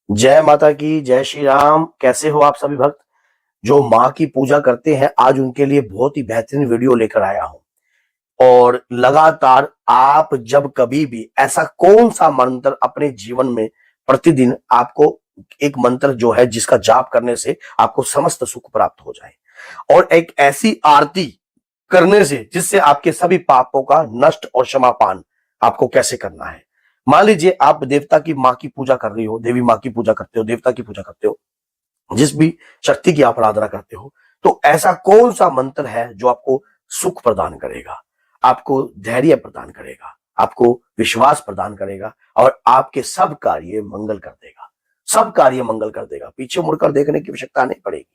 जय माता की, जय श्री राम। कैसे हो आप सभी भक्त जो माँ की पूजा करते हैं? आज उनके लिए बहुत ही बेहतरीन वीडियो लेकर आया हूं। और लगातार आप जब कभी भी ऐसा कौन सा मंत्र अपने जीवन में प्रतिदिन आपको एक मंत्र जो है जिसका जाप करने से आपको समस्त सुख प्राप्त हो जाए, और एक ऐसी आरती करने से जिससे आपके सभी पापों का नष्ट और क्षमापान आपको कैसे करना है। मान लीजिए आप देवता की माँ की पूजा कर रही हो, देवी माँ की पूजा करते हो, देवता की पूजा करते हो, जिस भी शक्ति की आप आराधना करते हो, तो ऐसा कौन सा मंत्र है जो आपको सुख प्रदान करेगा, आपको धैर्य प्रदान करेगा, आपको विश्वास प्रदान करेगा और आपके सब कार्य मंगल कर देगा। सब कार्य मंगल कर देगा। पीछे मुड़कर देखने की आवश्यकता नहीं पड़ेगी।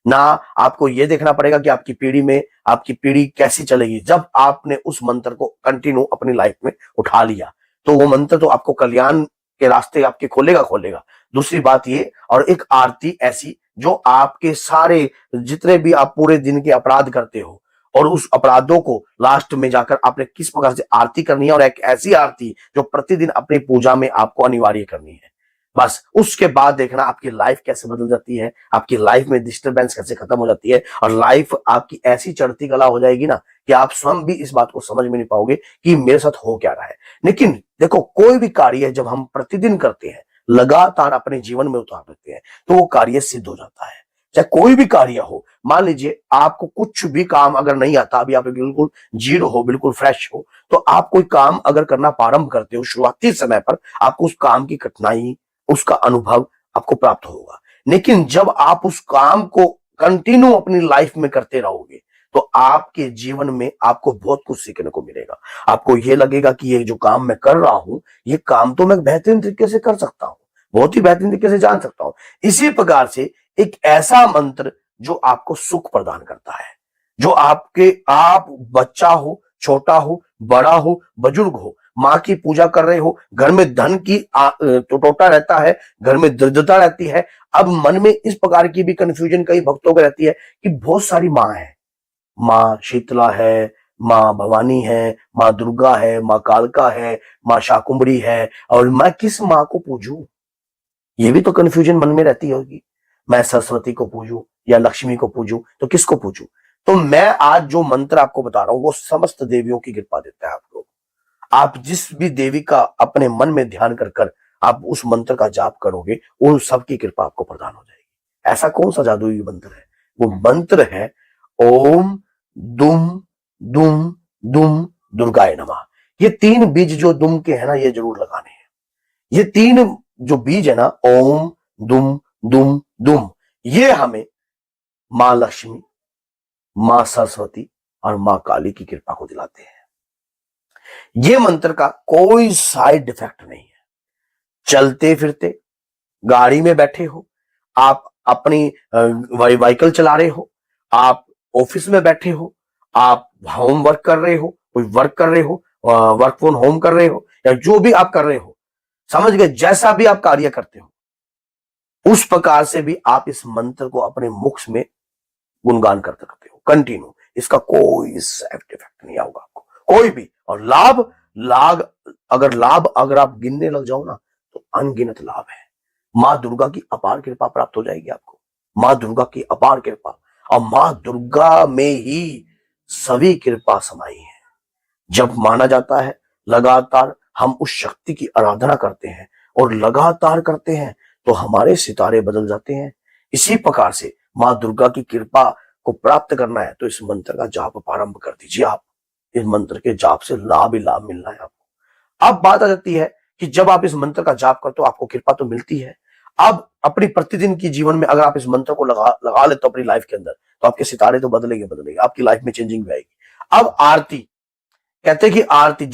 ना आपको यह देखना पड़ेगा कि आपकी पीढ़ी कैसी चलेगी। जब आपने उस मंत्र को कंटिन्यू अपनी लाइफ में उठा लिया तो वो मंत्र तो आपको कल्याण के रास्ते आपके खोलेगा खोलेगा। दूसरी बात ये, और एक आरती ऐसी जो आपके सारे जितने भी आप पूरे दिन के अपराध करते हो और उस अपराधों को लास्ट में जाकर आपने किस प्रकार से आरती करनी है, और एक ऐसी आरती जो प्रतिदिन अपनी पूजा में आपको अनिवार्य करनी है। बस उसके बाद देखना आपकी लाइफ कैसे बदल जाती है, आपकी लाइफ में डिस्टरबेंस कैसे खत्म हो जाती है, और लाइफ आपकी ऐसी चढ़ती कला हो जाएगी ना कि आप स्वयं भी इस बात को समझ में नहीं पाओगे कि मेरे साथ हो क्या रहा है। लेकिन देखो, कोई भी कार्य जब हम प्रतिदिन करते हैं, लगातार अपने जीवन में उतार देते हैं, तो वो कार्य सिद्ध हो जाता है। चाहे कोई भी कार्य हो, मान लीजिए आपको कुछ भी काम अगर नहीं आता, अभी आप बिल्कुल जीरो हो, बिल्कुल फ्रेश हो, तो आप कोई काम अगर करना प्रारंभ करते हो शुरुआती समय पर, आपको उस काम की कठिनाई, उसका अनुभव आपको प्राप्त होगा। लेकिन जब आप उस काम को कंटिन्यू अपनी लाइफ में करते रहोगे तो आपके जीवन में आपको बहुत कुछ सीखने को मिलेगा। आपको यह लगेगा कि ये जो काम मैं कर रहा हूं, ये काम तो मैं बेहतरीन तरीके से कर सकता हूं, बहुत ही बेहतरीन तरीके से जान सकता हूं। इसी प्रकार से एक ऐसा मंत्र जो आपको सुख प्रदान करता है, जो आप बच्चा हो, छोटा हो, बड़ा हो, बुजुर्ग हो, माँ की पूजा कर रहे हो, घर में धन की टोटा रहता है, घर में दरिद्रता रहती है। अब मन में इस प्रकार की भी कंफ्यूजन कई भक्तों को रहती है कि बहुत सारी माँ है, माँ शीतला है, माँ भवानी है, माँ दुर्गा है, माँ कालका है, माँ शाकुंभरी है, और मैं किस माँ को पूजूं? ये भी तो कंफ्यूजन मन में रहती होगी। मैं सरस्वती को पूजूं या लक्ष्मी को पूजूं, तो किसको पूजूं? तो मैं आज जो मंत्र आपको बता रहा हूं वो समस्त देवियों की कृपा देता है आपको। आप जिस भी देवी का अपने मन में ध्यान कर कर आप उस मंत्र का जाप करोगे, उन सबकी कृपा आपको प्रदान हो जाएगी। ऐसा कौन सा जादुई मंत्र है? वो मंत्र है ओम दुम दुम दुम दुर्गाय नमः। ये तीन बीज जो दुम के है ना, ये जरूर लगाने हैं। ये तीन जो बीज है ना, ओम दुम दुम दुम, ये हमें मां लक्ष्मी, मां सरस्वती और मां काली की कृपा को दिलाते हैं। ये मंत्र का कोई साइड इफेक्ट नहीं है। चलते फिरते, गाड़ी में बैठे हो, आप अपनी व्हीकल चला रहे हो, आप ऑफिस में बैठे हो, आप होम वर्क कर रहे हो, कोई वर्क कर रहे हो, वर्क फ्रॉम होम कर रहे हो, या जो भी आप कर रहे हो, समझ गए, जैसा भी आप कार्य करते हो उस प्रकार से भी आप इस मंत्र को अपने मुख में गुणगान करते रहते हो कंटिन्यू। इसका कोई साइड इफेक्ट नहीं होगा आपको, कोई भी। और लाभ अगर आप गिनने लग जाओ ना, तो अनगिनत लाभ है। मां दुर्गा की अपार कृपा प्राप्त हो जाएगी आपको, मां दुर्गा की अपार कृपा। और मां दुर्गा में ही सभी कृपा समाई है। जब माना जाता है लगातार हम उस शक्ति की आराधना करते हैं और लगातार करते हैं तो हमारे सितारे बदल जाते हैं। इसी प्रकार से मां दुर्गा की कृपा को प्राप्त करना है तो इस मंत्र का जाप प्रारंभ कर दीजिए। आप इस मंत्र के जाप से लाभ ही लाभ मिलना है आपको। अब बात आ जाती है कि जब आप इस मंत्र का जाप करते हो आपको कृपा तो मिलती है। अब अपनी प्रतिदिन की जीवन में अगर आप इस मंत्र को लगा लेते हो अपनी लाइफ के अंदर, तो आपके सितारे तो बदलेंगे, आपकी लाइफ में चेंजिंग भी आएगी। अब आरती, कहते हैं कि आरती